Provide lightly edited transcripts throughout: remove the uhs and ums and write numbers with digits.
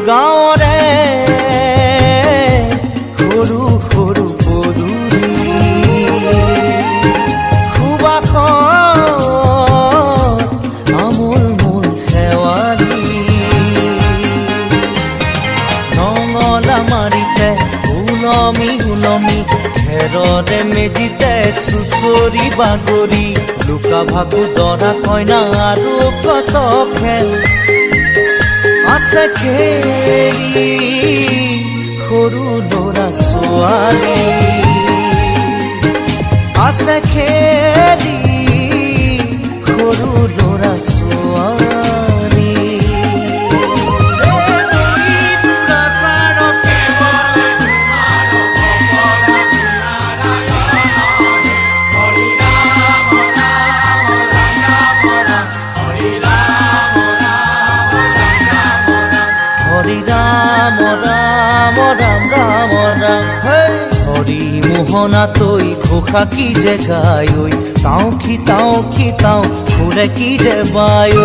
গাঁৱৰে সৰু সৰু পদূলি সুবাসত আমোল মোল শেৱালি নঙলা মাৰিতে উলমি উলমি খেৰৰে মেজিতে চুচৰি বাগৰি লুকা ভাগু দৰা কইনা আৰু কত খেল আছে খেলি সৰু ল'ৰা ছোৱালী আছে খেলি সৰু ল'ৰা ছোৱালী হৰি ৰাম ৰাম ৰাম ৰাম ৰাম হৰি মোহনা তৈ ঘোষা কি যে গায় তাও খিতাও ঘুরে কি যে বায়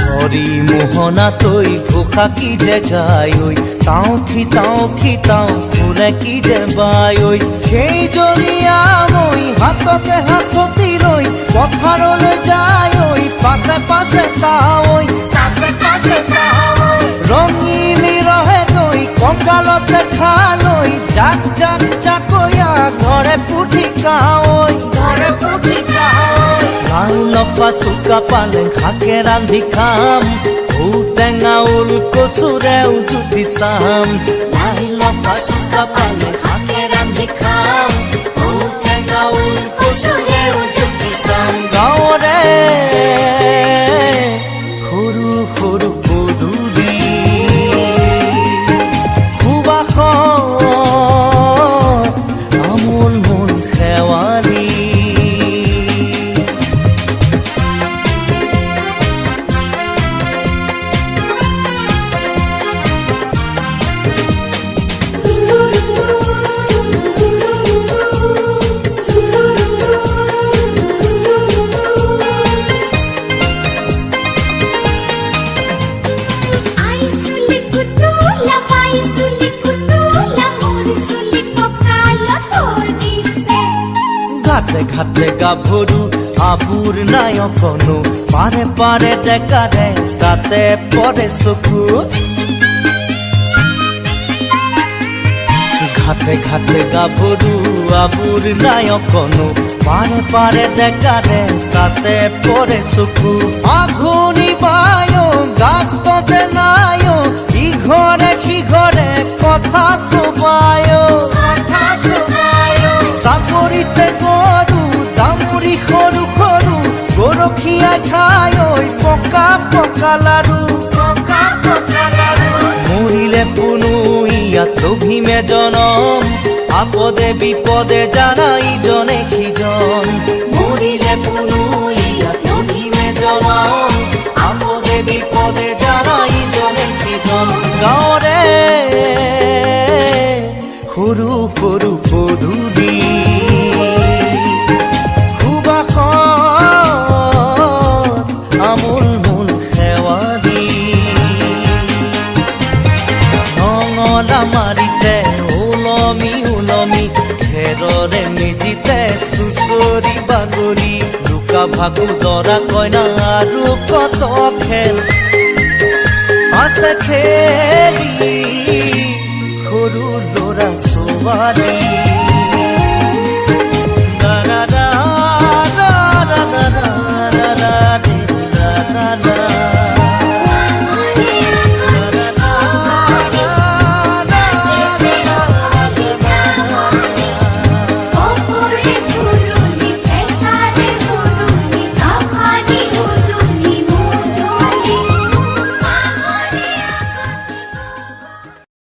হরি মোহনা তৈ ঘোষা কি যে গায় তাও খিতাও ঘুরে কি যে বায় সেই জৰিয়া মই হাততে হাসতি লৈ পথাৰলৈ যায় পাছে পাছে তাই ৰঙিলি ৰহে তৈ কঁকালতে খালৈ জাক জাকৈয়া ঘৰে পুঠি কাৱৈ লাই লফা চুকা পালেং শাকে ৰান্ধি খাম ঔটেঙা ওল কচুৰেও জুতি চাম লাই লফা চুকা পালেং শাকে ৰান্ধি খাম ঔটেঙা ওল কচুৰেও জুতি চাম গাঁৱৰে সৰু সৰু পদূলি সুবাসত আমোল মোল শেৱালি ঘাটে ঘাটে গাভৰু আবুৰ নাই অকনো পাৰে পাৰে ডেকাৰে তাতে পৰে চকু ঘাটে ঘাটে গাভৰু আবুৰ নাই অকনো পাৰে পাৰে ডেকাৰে তাতে পৰে চকু আঘোণি বায় গাততে নাই ইঘৰে সিঘৰে কথা চুবায় চাপৰিতে গৰু দামুৰি সৰু সৰু গৰখীয়া খাই পকা পকা লাৰু মৰিলে পুনু ইয়াত লভিমে জনম আপদে বিপদে জানা ইজনে সিজন মৰিলে পুনু ইয়াত লভিমে জনম আপদে বিপদে জানা ইজনে সিজন গাঁৱৰে সৰু সৰু পদূলি সুবাসত আমোল মোল শেৱালি নঙলা মাৰিতে উলমি উলমি খেৰৰে মেজিতে চুচৰি বাগৰি লুকা ভাগু দৰা কইনা আৰু কত খেল আছে খেলি সৰু ল'ৰা ছোৱালী